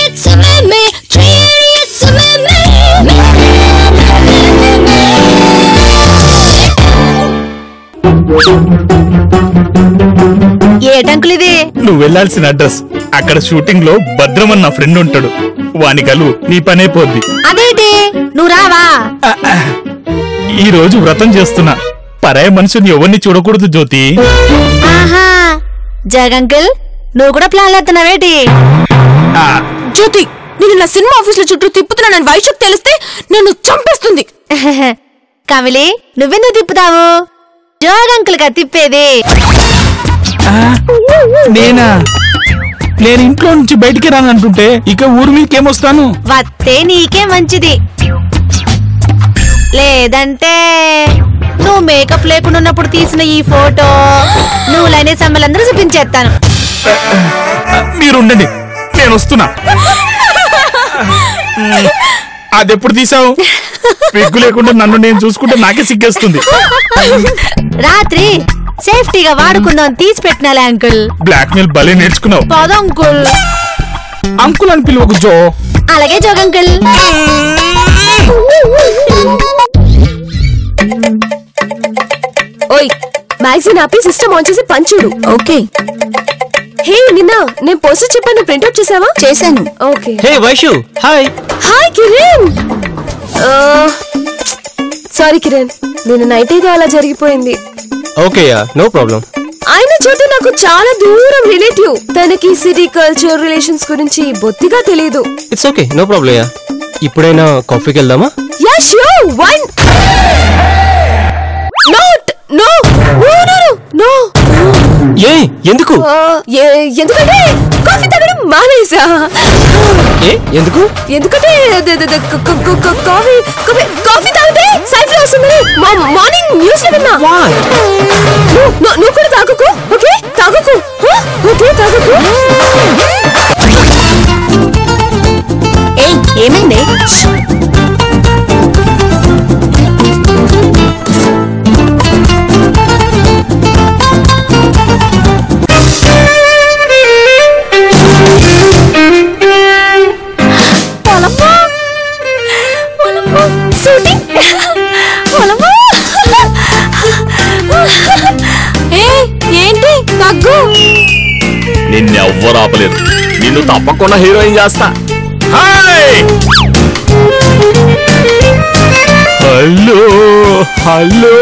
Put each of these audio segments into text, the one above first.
idiots with me, 3 idiots with me. ఏటంకుల్ ఇది? నువ్వు వెళ్లాల్సిన అడ్రస్. అక్కడ షూటింగ్ లో భద్రమన్న నా ఫ్రెండ్ ఉంటాడు. వాని కలు నీ పనైపోద్ది. అదేంటి నువ్వు రావా? ఈ రోజు వ్రతం చేస్తున్నా. పరాయ మనుషుని ఎవరిని చూడకూడదు జ్యోతి. ఆహా, జగంకుల్ నువ్వు కూడా ప్లాన్ వేస్తున్నావేటి? జ్యోతి, నేను నా సినిమా ఆఫీస్ లో చుట్టూ తిప్పుతున్నానని వైశాఖ్ తెలిస్తే నన్ను చంపేస్తుంది. కమిలి, నువ్వెందుకు తిప్పుతావు? జగంకుల్ గా తిప్పేది. నేనా? నేను ఇంట్లో నుంచి బయటికి రానంటుంటే ఇక ఊరు మీకేమొస్తాను? వస్తే నీకే మంచిది. లేదంటే నువ్వు మేకప్ లేకుండా ఉన్నప్పుడు తీసిన ఈ ఫోటో నువ్వు లైనే సమ్మలందరూ చూపించేస్తాను. మీరుండండి, నేను వస్తున్నా. అదెప్పుడు తీసావు? పెగ్గు లేకుండా నన్ను నేను చూసుకుంటే నాకే సిగ్గేస్తుంది. రాత్రి సేఫ్టీగా వాడుకుందాం తీసి పెట్టినాలే అంకుల్. బ్లాక్ మెయిల్ భలే నేర్చుకున్నావు. పద అంకుల్. అంకుల్ అని పిలువకు జో. అలాగే జోగ్ అంకుల్. ఓయ్, మ్యాగజైన్ ఆపి సిస్టమ్ ఆన్ చేసి పంచుడు. ఓకే. హే, నిన్న నేను పోస్టర్ చెప్పాను, ప్రింట్అవుట్ చేసావా? చేశాను. Okay. Hey Vaishu, hi. Hi Kiran. Sorry Kiran, నేను నైట్ ఏదో అలా జరిగిపోయింది. Okay yeah, no problem. ఆయన చోటు నాకు చాలా దూరం రిలేటివ్. తనకి సిటీ కల్చర్ రిలేషన్స్ గురించి బొత్తిగా తెలియదు. It's okay, no problem yeah. ఇప్పుడైనా కాఫీకి వెళ్దామా? Yeah sure, one. Not no no no no. ఏ ఎందుకు? ఎందుకంటే కాఫీ తాగడం మానేసా. ఏ ఎందుకు? ఎందుకంటే కాఫీ తాగితే సైఫ్లో వస్తుంది. మార్నింగ్ న్యూస్ లో విన్నా. నువ్వు కూడా తాగుకు. ఓకే తాగుకు. ఓకే తాగుకు. ఏమైంది? ఏంటి తగ్గు? నిన్నెవ్వరు ఆపలేదు. నిన్ను తప్పకుండా హీరోయిన్ చేస్తా. Hello hello.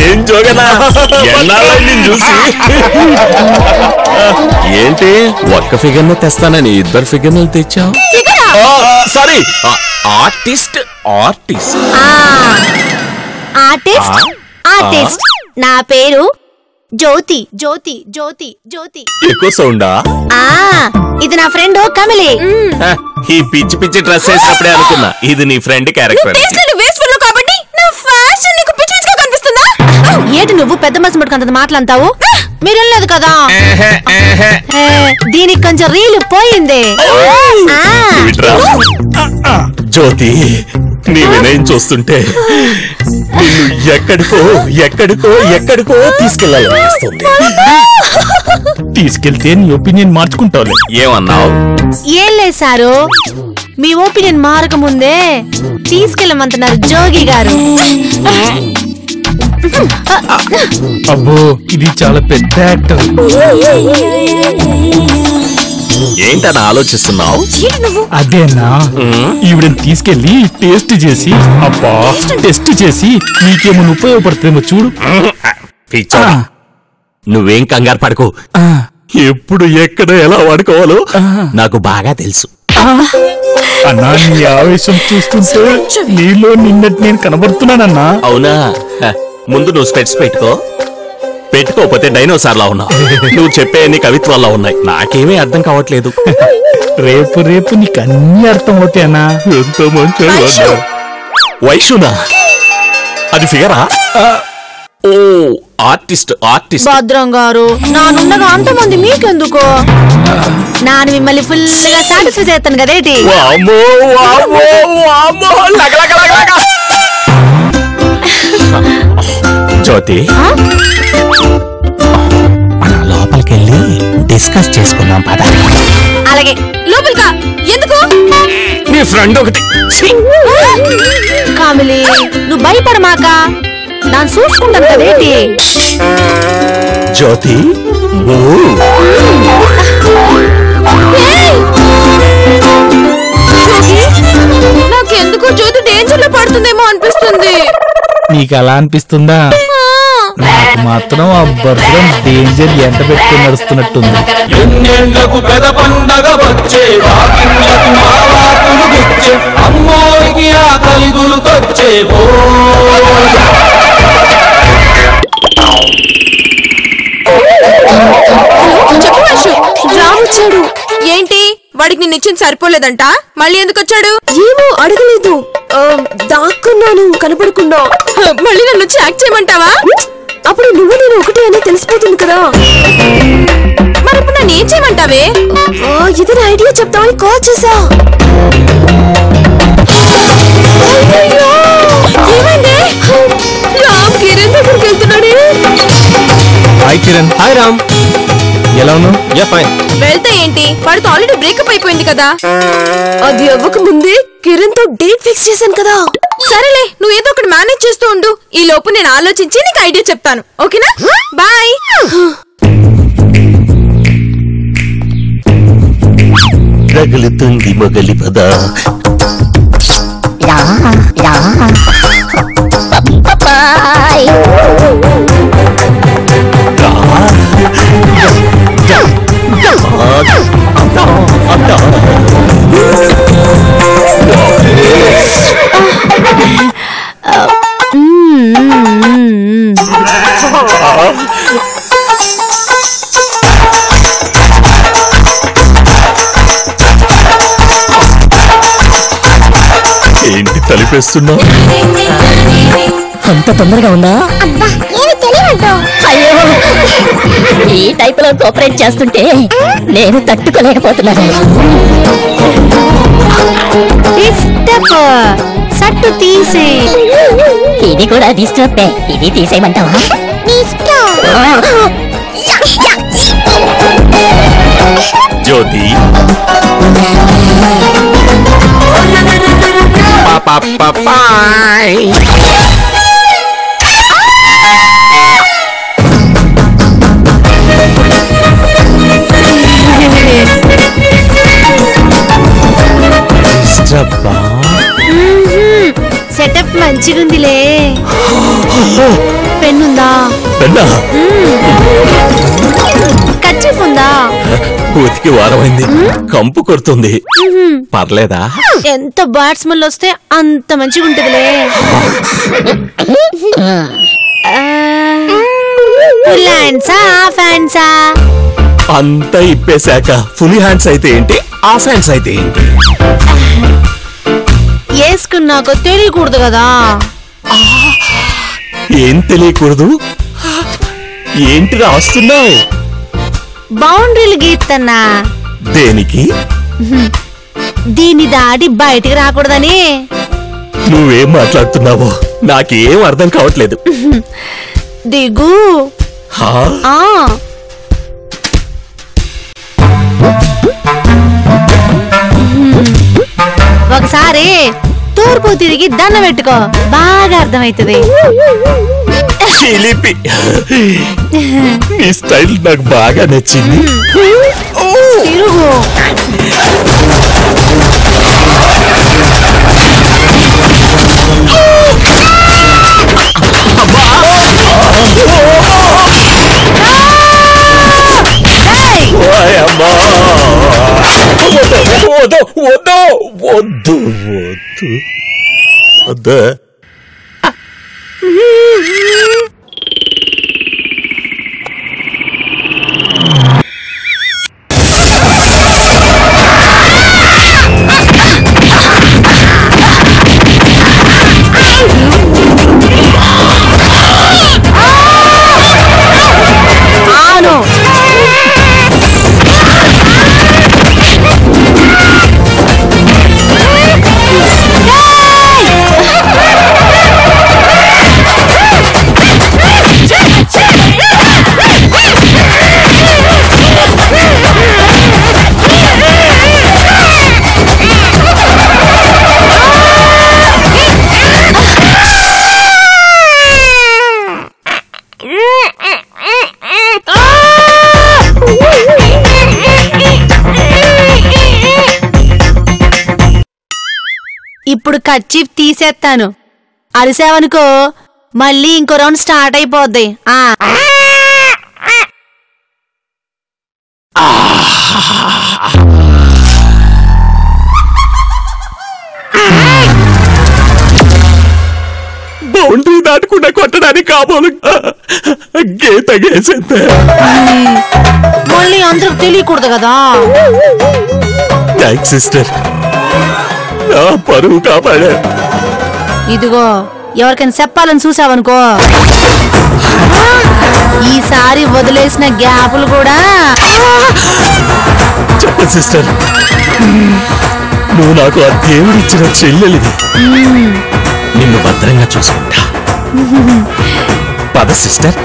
ఏం జోగనా, ఎన్నాళ్ళని చూసి. ఏంటి ఒక్క ఫిగర్ ను తెస్తానని ఇద్దరు ఫిగర్ ను తెచ్చావు? Sorry, artist artist artist artist. నా పేరు జ్యోతి. జ్యోతి జ్యోతి జ్యోతి. ఎక్కువ సౌండా? ఇది నా ఫ్రెండ్ కమలి. ఈ పిచ్చి పిచ్చి డ్రెస్ వేసినప్పుడే అనుకున్నా ఇది నీ ఫ్రెండ్ క్యారెక్టర్. ఏంటి నువ్వు పెద్ద మసి ముట్టుకంత మాటలంతావు? మీరు వెళ్ళలేదు కదా. దీనికి కొంచెం రీలు పోయింది. జ్యోతి, నీ వినయం చూస్తుంటే నిన్ను ఎక్కడికో ఎక్కడికో ఎక్కడికో తీసుకెళ్ళాలనిపిస్తుంది. తీసుకెళ్తే నీ ఒపీనియన్ మార్చుకుంటావులే. ఏమన్నావు? ఏం లేదు సారు, మీ ఒపీనియన్ మారకముందే తీసుకెళ్ళమంటున్నారు జోగి గారు. అబ్బో, ఇది చాలా పెద్ద యాక్టర్. ఏంటని ఆలోచిస్తున్నావు? అదేనా, ఈవిడని తీసుకెళ్లి టేస్ట్ చేసి, అబ్బా టెస్ట్ చేసి నీకేమో ఉపయోగపడుతుందేమో చూడు. నువ్వేం కంగారు పడకు. ఎప్పుడు ఎక్కడ ఎలా వాడుకోవాలో నాకు బాగా తెలుసు. అన్నా, నీ ఆవేశం చూస్తుంటే నీలో నిన్నటి నేను కనబడుతున్నానన్నా. అవునా? ముందు నువ్వు స్పెట్స్ పెట్టుకోకపోతే డైనోసార్లా ఉన్నావు. నువ్వు చెప్పే అన్ని కవిత్వాల్లో ఉన్నాయి, నాకేమీ అర్థం కావట్లేదు. రేపు రేపు నీకు అన్ని అర్థం అవుతాయన్నా. ఎంతో మంచి వైషునా? అది ఫిగరా? ఓ, ఆర్టిస్ట్ ఆర్టిస్ట్. భద్రం గారు, నానుండగా అంతమంది మీకెందుకో? నాను మిమ్మల్ని ఫుల్ గా సాటిస్ఫై చేస్తాను కదేటి. వామ్మో వామ్మో వామ్మో, లగలగలగలగ. జ్యోతి మన లోపలికెళ్ళి డిస్కస్ చేసుకుందాం పద. అలాగే లోపలికా ఎందుకు? నీ ఫ్రెండ్ ఒకటి కామిలి నువ్వు భయపడమాక దాన్ని చూసుకుంటాను కదేంటి. జ్యోతి నాకెందుకు జ్యోతి డేంజర్ లో పడుతుందేమో అనిపిస్తుంది. నీకు అలా అనిపిస్తుందా? నాకు మాత్రం ఆ భద్రం డేంజర్ ఎంట పెట్టుకుని నడుస్తున్నట్టుంది. ఎన్నేళ్లకు పెద పండగ వచ్చే అమ్మోరికి ఆ కలిగులు తొచ్చే రావచ్చాడు. ఏంటి వాడికి నిన్ను ఇచ్చింది సరిపోలేదంట? మళ్ళీ ఎందుకు వచ్చాడు? ఏమో అడగలేదు, దాక్కున్నాను కనపడకుండా. మళ్ళీ నన్ను వచ్చి యాక్ట్ చేయమంటావా? అప్పుడు నువ్వు నేను ఒకటే అని తెలిసిపోతుంది కదా. మరి ఇప్పుడు నన్ను ఏం చేయమంటావే? ఇతని ఐడియా చెప్తామని కాల్ చేసా. ఏమైంది? రామ్ కిరణ్ దగ్గరికి వెళ్తున్నాడే. హాయ్ కిరణ్. హాయ్ రామ్, ఎలా ఉన్నావు? Yeah fine. వెళ్తే ఏంటి, వాడితో ఆల్రెడీ బ్రేకప్ అయిపోయింది కదా. అది అవ్వక ముందే కిరణ్ తో డేట్ ఫిక్స్ చేశాను కదా. సరేలే, నువ్వు ఏదో ఒకటి మేనేజ్ చేస్తూ ఉండు. ఈ లోపు నేను ఆలోచించి నీకు ఐడియా చెప్తాను. ఓకేనా? బాయ్. రగులుతుంది మొగలి పద. ఏంటి తలిపేస్తున్నా? అంత తొందరగా ఉందా? అయ్యో, ఈ టైప్ లో కోఆపరేట్ చేస్తుంటే నేను తట్టుకోలేకపోతున్నాను. సట్టు తీసే. ఇది కూడా డిస్టర్బ్. ఇది తీసేయమంటావా? జ్యోతి సెటప్ మంచిగుందిలే. పెన్నుందా? పెన్నా? కర్చీఫ్ ఉందా? బూతికి వారమైంది, కంపు కొడుతుంది. పర్లేదా? ఎంత బ్యాడ్ స్మెల్ వస్తే అంత మంచిగా ఉంటదిలే. Full హ్యాండ్సా half హ్యాండ్సా? అంతా ఇప్పేశాక ఫుల్ హ్యాండ్స్ అయితే ఏంటి, హాఫ్ హ్యాండ్స్ అయితే ఏంటి? వేసుకున్నాక తెలియకూడదు కదా. ఏం తెలియకూడదు? ఏంటి రాస్తున్నావు? బౌండరీలు గీస్తున్నా. దేనికి? దీన్ని దాడి బయటికి రాకూడదని. నువ్వేం మాట్లాడుతున్నావో నాకేం అర్థం కావట్లేదు. దిగు. ఆ ఒకసారి తూర్పు తిరిగి దండం పెట్టుకో, బాగా అర్థమైతుంది. చిలిపి, నీ స్టైల్ నాకు బాగా నచ్చింది. తిరుగు. వద్దు వద్దు. కర్చీఫ్ తీసేస్తాను. అరిసావనుకో మళ్ళీ ఇంకో రౌండ్ స్టార్ట్ అయిపోద్ది. బౌండరీ దాటకుండా కొట్టడానికి కాబోలు గీత గేసిందే. మళ్ళీ అందరికి తెలియకూడదు కదా. థ్యాంక్స్ సిస్టర్, నా పరువు కాపాడా. ఇదిగో ఎవరికైనా చెప్పాలని చూసావనుకో ఈసారి వదిలేసిన గ్యాపులు కూడా. చెప్ప సిస్టర్, నువ్వు నాకు ఆ దేవుడిచ్చిన చెల్లెలిది. నిన్ను భద్రంగా చూసుకుంటా. పద సిస్టర్,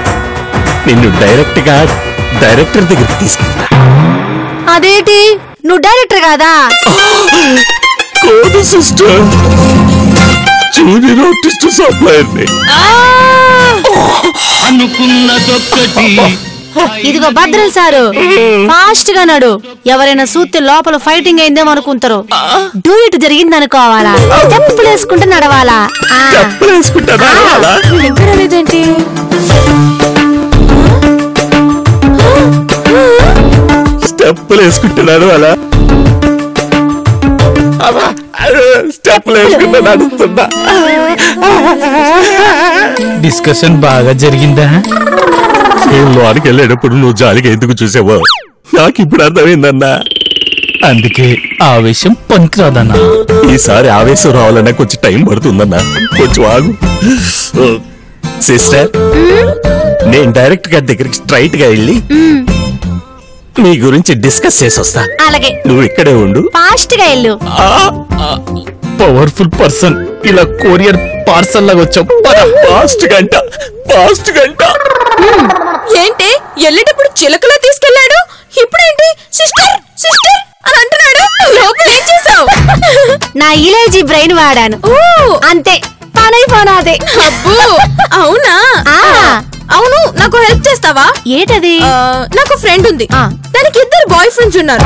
నిన్ను డైరెక్టర్ దగ్గరికి తీసుకుంటా. అదేంటి నువ్వు డైరెక్టర్ కాదా? కాదు సిస్టర్, జూనియర్ ఆర్టిస్ట్ సప్లయర్ని. ఇదిగో భద్రం సారు, ఫాస్ట్ గా నడు. ఎవరైనా సూత్తే లోపల ఫైటింగ్ అయిందేమో అనుకుంటారు. డూయిట్ జరిగింది అనుకోవాలా, చెప్పులు వేసుకుంటే నడవాలా. లేదేంటి? స్టెప్పులు వేసుకుంటే నడవాలా? స్టెప్పులు వేసుకుంటే నడుస్తుందా? డిస్కషన్ బాగా జరిగిందా? లోనికి వెళ్ళేటప్పుడు నువ్వు జాలిగా ఎందుకు చూసావో నాకు ఇప్పుడు అర్థమైందన్నా. అందుకే ఆవేశం పనికిరాదన్నా. ఈసారి ఆవేశం రావాలన్నా కొంచెం టైం పడుతుందన్నా, కొంచెం ఆగు. సిస్టర్, నేను డైరెక్ట్ గారి దగ్గరికి స్ట్రైట్ గా వెళ్ళి నీ గురించి డిస్కస్ చేసి వస్తా. అలాగే, నువ్వు ఇక్కడే ఉండు. ఫాస్ట్ గా వెళ్ళు. పవర్ఫుల్ పర్సన్ ఇలా కొరియర్ పార్సల్ లాగా వచ్చావు. ఫాస్ట్ గంట. ఏంటి వెళ్ళేటప్పుడు చిలకలో తీసుకెళ్లాడు, ఇప్పుడేంటి సిస్టర్ సిస్టర్ అని అంటున్నాడు? లోపల ఏం చేసావు? నా ఇలేజీ బ్రెయిన్ వాడాను, అంతే పనైపోనాదే. అబ్బో అవునా? అవును, నాకు హెల్ప్ చేస్తావా? ఏంటది? నాకు ఫ్రెండ్ ఉంది, తనకి 2 బాయ్ ఫ్రెండ్స్ ఉన్నారు.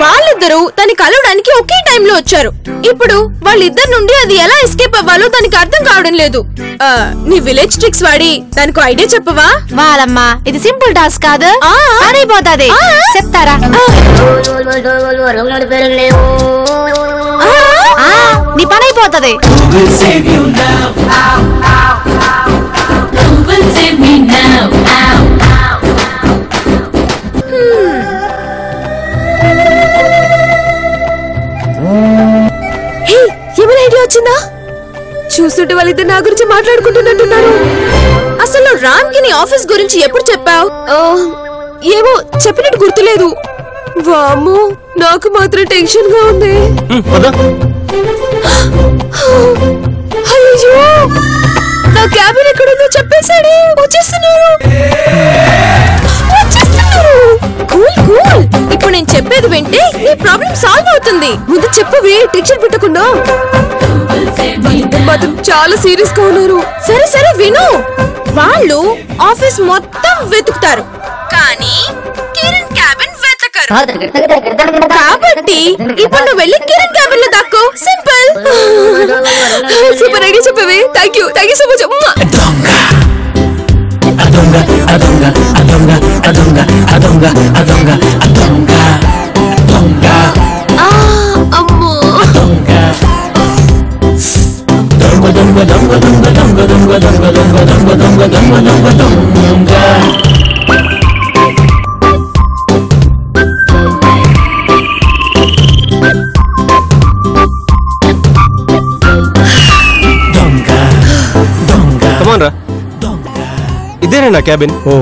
వాళ్ళిద్దరూ తనని కలవడానికి ఒకే టైంలో వచ్చారు. ఇప్పుడు వాళ్ళిద్దరి నుండి అది ఎలా ఎస్కేప్ అవ్వాలో తనకి అర్థం కావడం లేదు. నీ విలేజ్ ట్రిక్స్ వాడి దానికి ఐడియా చెప్పవా? వాళ్ళమ్మా, ఇది సింపుల్ టాస్క్ కాదు, అయిపోతాది. చెప్తారా? నీ పని అయిపోతుంది. ఏమైనా ఐడియా వచ్చిందా? చూస్తుంటే వాళ్ళిద్దరు నా గురించి మాట్లాడుకుంటున్నట్టున్నారు. అసలు రామ్ కి నీ ఆఫీస్ గురించి ఎప్పుడు చెప్పావు? ఏమో చెప్పినట్టు గుర్తులేదు. వామ్మో, నాకు మాత్రం టెన్షన్ గా ఉంది. అయ్యో, నా క్యాబిన్ ఎక్కడుందో చెప్పేశాడే. వచ్చేస్తున్నారు. కూల్ కూల్, ఇప్పుడు నేను చెప్పేది వింటే నీ ప్రాబ్లం సాల్వ్ అవుతుంది. ముందు చెప్పవే, టెన్షన్ పెట్టకుండా. మాత్రం చాలా సీరియస్ గా ఉన్నారు. సరే సరే విను. వాళ్ళు ఆఫీస్ మొత్తం వెతుకుతారు, కానీ కిరణ్ క్యాబిన్ వెతకరు. కాబట్టి ఇప్పుడు నువ్వు వెళ్ళి కిరణ్ క్యాబిన్ లో దాక్కో. సింపుల్. సూపర్ ఐడియా చెప్పవే. Thank you so much. అమ్మో, కమాన్ రా, ఇదేనా నా క్యాబిన్? ఓ,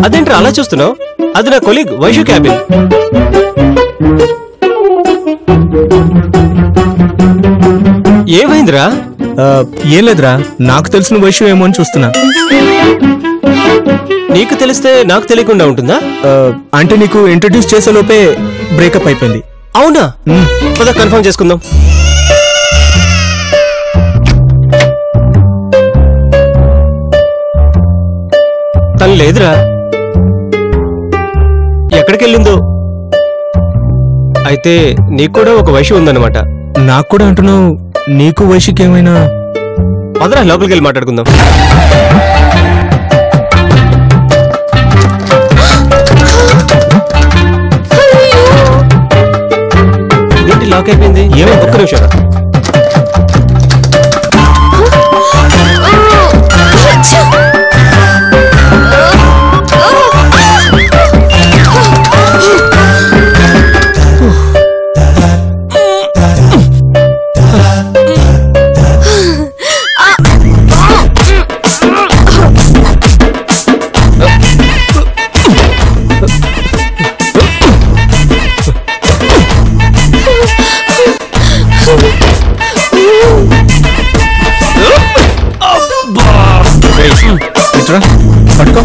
అదేంట్రా అలా చూస్తున్నావు? అది నా కొలీగ్ వైషు క్యాబిన్. ఏమైందిరా? ఏం లేదురా, నాకు తెలిసిన వైషు ఏమో అని చూస్తున్నా. నీకు తెలిస్తే నాకు తెలియకుండా ఉంటుందా? అంటే నీకు ఇంట్రడ్యూస్ చేసే లోపే బ్రేకప్ అయిపోయింది. అవునా? పద కన్ఫర్మ్ చేసుకుందాం. తను లేదురా. ఎక్కడికి వెళ్ళిందో. అయితే నీకు కూడా ఒక వయసు ఉందన్నమాట. నాకు కూడా అంటున్నావు, నీకు వయసుకి ఏమైనా? పదరా లోపలికి వెళ్ళి మాట్లాడుకుందాం. ఏంటి లాక్ అయిపోయింది? ఏమైంది? ఒక్క నిమిషం. పట్టుకో.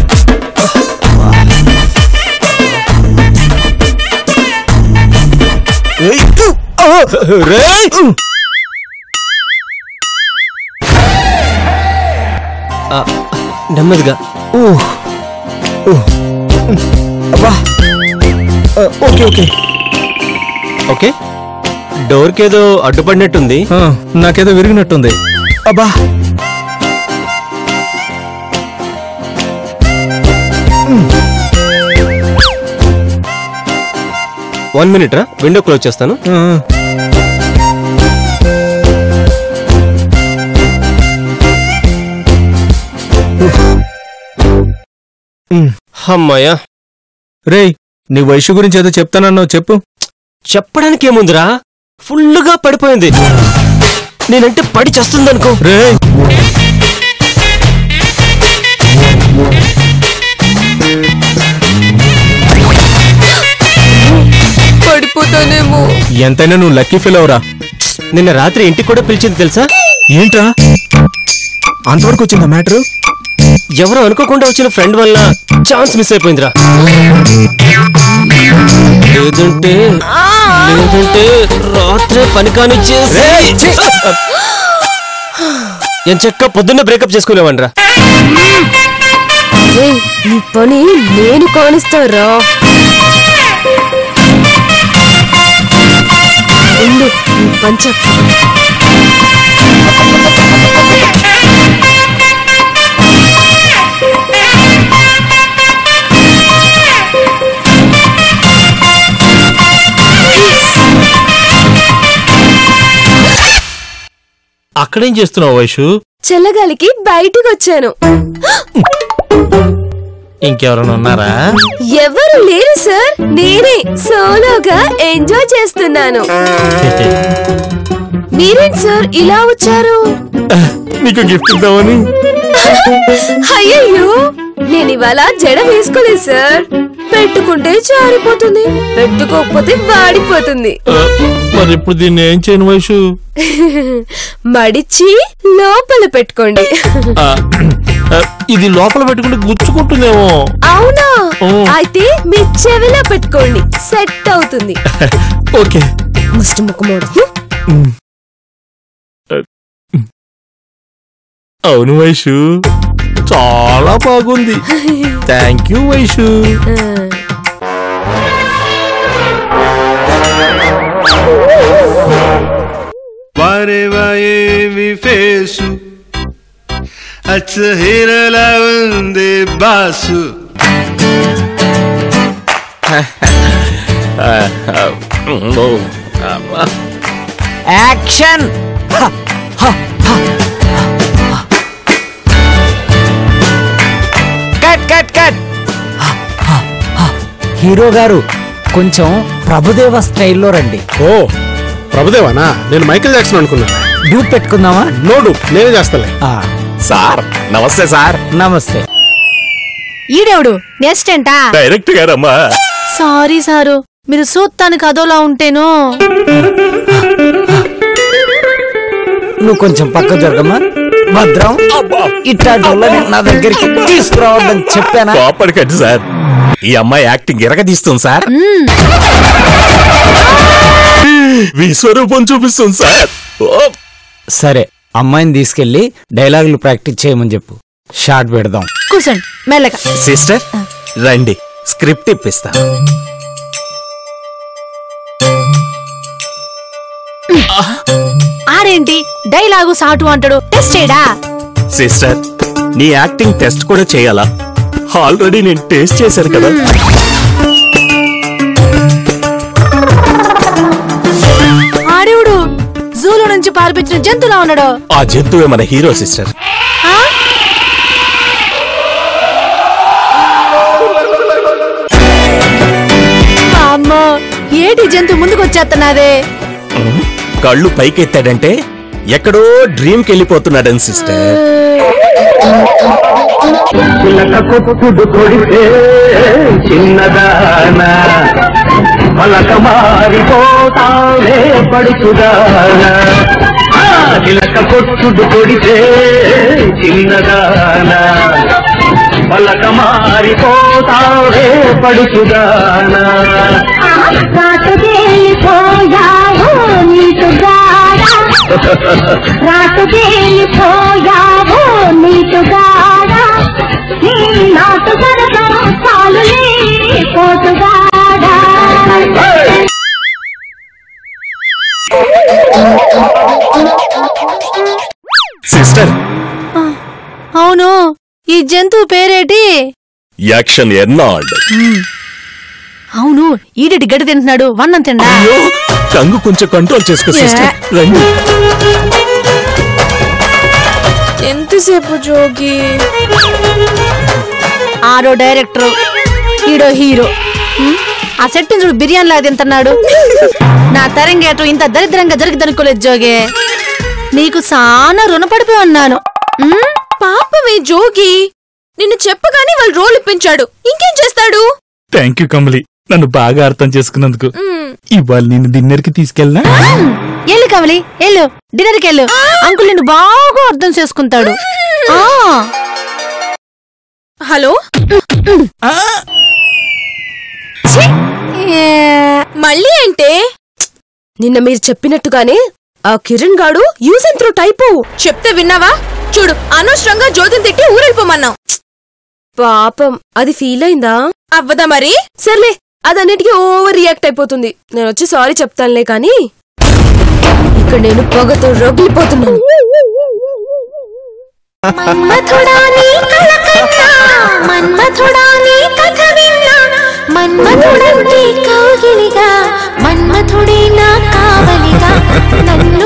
నెమ్మదిగా. Okay okay okay. డోర్కి ఏదో అడ్డుపడినట్టుంది. నాకేదో విరిగినట్టుంది. అబ్బా, 1 minute రా, విండో క్లోజ్ చేస్తాను. అమ్మాయ్యా. రేయ్, నీ వయసు గురించి ఏదో చెప్తానన్నావు, చెప్పు. చెప్పడానికి ఏముందిరా, ఫుల్లుగా పడిపోయింది. నేనంటే పడి చేస్తుందనుకో. రేయ్, పడిపోతానేమో. ఎంతైనా నువ్వు లక్కీ ఫీల్ అవరా. నిన్న రాత్రి ఇంటికి కూడా పిలిచింది తెలుసా? ఏంట్రా అంతవరకు వచ్చిందా మ్యాటర్? ఎవరో అనుకోకుండా వచ్చిన ఫ్రెండ్ వల్ల ఛాన్స్ మిస్ అయిపోయిందిరా. లేదంటే రాత్రే పని కాని చేసి ఎంచక్క పొద్దున్నే బ్రేకప్ చేసుకునేవాడ్రా. ఈ పని నేను కానిస్తారా? పంచ అక్కడేం చేస్తున్నావు వైషు? చల్లగాలికి బయటికి వచ్చాను. ఇంకెవరైనా ఉన్నారా? ఎవరు లేరు సార్, నేనే సోలోగా ఎంజాయ్ చేస్తున్నాను. మీరేంటి సార్ ఇలా వచ్చారు? నీకు గిఫ్ట్ ఇద్దామని. అయ్యయ్యో, నేను ఇవాళ జడ వేసుకోలేదు సార్. పెట్టుకుంటే జారిపోతుంది, పెట్టుకోకపోతే వాడిపోతుంది. మరి ఇప్పుడు దీన్ని ఏం చేయను వైషు? మడిచి లోపల పెట్టుకోండి. ఇది లోపల పెట్టుకుంటే గుచ్చుకుంటుందేమో. అవునా? అయితే మీ చెవిలో పెట్టుకోండి, సెట్ అవుతుంది. ఓకే. ముష్టి ముఖమోడు. అవును వైషు, చాలా బాగుంది. Thank you Vaishu. ఏమి ఫేసు అచ్చ హీరలా ఉంది boss. Action. Cut cut cut. Hero గారు కొంచెం ప్రభుదేవ స్టైల్లో రండి. ఓ ప్రభుదేవానా? నేను మైకేల్ జాక్సన్ అనుకున్నా. డ్యూప్ పెట్టుకుందామా? నో డూప్, నేనే చేస్తాలే. సార్ నమస్తే. సార్ నమస్తే. ఈడెవడు? నెస్టెంటా? డైరెక్ట్ గారమ్మా. సారీ సారు, మీరు చూస్తానికి అదోలా ఉంటేను. నువ్వు కొంచెం పక్క జరగమ్మా. భద్రం, ఇట్లాంటి నా దగ్గరికి తీసుకురావద్దని చెప్పానా? కోపడికండి సార్, ఈ అమ్మాయి యాక్టింగ్ ఎరగదీస్తుంది సార్. విశ్వరూపం చూపిస్తుంది సార్. సరే, అమ్మాయిని తీసుకెళ్లి డైలాగులు ప్రాక్టీస్ చేయమని చెప్పు. షార్ట్ పెడదాం. కూర్చోండి మెల్లగా. సిస్టర్ రండి, స్క్రిప్ట్ ఇప్పిస్తా. ఆడేంటి డైలాగు సాటు అంటాడు, టెస్ట్ చేయడా? సిస్టర్, నీ యాక్టింగ్ టెస్ట్ కూడా చేయాలా? ఆల్రెడీ నేను టేస్ట్ చేశాను కదా. ఆడేవుడు జూలో నుంచి పారిపించిన జంతువులా ఉన్నాడు. ఆ జంతువే మన హీరో సిస్టర్. అమ్మో, ఏటి జంతువు ముందుకు వచ్చేస్తున్నాదే? కళ్ళు పైకెత్తాడంటే ఎక్కడో డ్రీమ్ కెళ్ళిపోతున్నాడని సిస్టర్. చిన్నదానా పలక మారిపోతావే పడుచుదానా, చిలక కొట్టుడు కొడితే చిన్నదానా పలక మారిపోతావే పడుచుదానా. రాటుకెళ్ళిపోయావు నీటుగాడా, రాటుకెళ్ళిపోయావు నీటుగాడా, నీ నాటు సరదా చాలులే పోటుగాడా. సిస్టర్, అవును, ఈ జంతువు పేరేటి? యాక్షన్ ఎర్నాల్డ్. అవును, ఈడటి గడ్డి తింటున్నాడు, వన్నం తిండా? టంగు కొంచెం కంట్రోల్ చేసుకో సిస్టర్. రండి. ఎంతసేపు జోగి? ఆడో డైరెక్టర్, ఈడో హీరో. ఆ సెట్ చూడు, బిర్యానీ లాగా తింటున్నాడు. నా తరంగేటం ఇంత దరిద్రంగా జరిగిద్దనుకోలేదు జోగే. నీకు చాలా రుణపడిపోయి ఉన్నాను. పాపమే జోగి, నిన్ను చెప్పగానే వాళ్ళు రోల్ ఇప్పించాడు, ఇంకేం చేస్తాడు? థ్యాంక్ యూ కమలి, నన్ను బాగా అర్థం చేసుకున్నందుకు. ఇవాళ నేను డిన్నర్ కి తీసుకెళ్ళనా? ఎల్లు కమలి, ఎల్లు, డిన్నర్ కి వెళ్ళు. అంకుల్ నిన్ను బాగా అర్థం చేసుకుంటాడు. హలో, మళ్ళీ అంటే నిన్న మీరు చెప్పినట్టుగానే ఆ కిరణ్ గాడు యూజ్ అండ్ త్రో టైపు. చెప్తే విన్నావా? చూడు, అనవసరంగా జ్యోతిని తిట్టి ఊరెళ్ళిపోమన్నావు. పాపం, అది ఫీల్ అయిందా? అవ్వదా మరి? సర్లే, అదన్నిటికీ ఓవర్ రియాక్ట్ అయిపోతుంది. నేను వచ్చి సారీ చెప్తానులే, కానీ ఇక్కడ నేను పొగతో రగిలిపోతున్నాను. మన్మథుడా నీ కల కన్నా, మన్మథుడా నీ కథ విన్నా, మన్మథుడంటే కౌగిలిగా, మన్మథుడే నా కావలిగా, నన్ను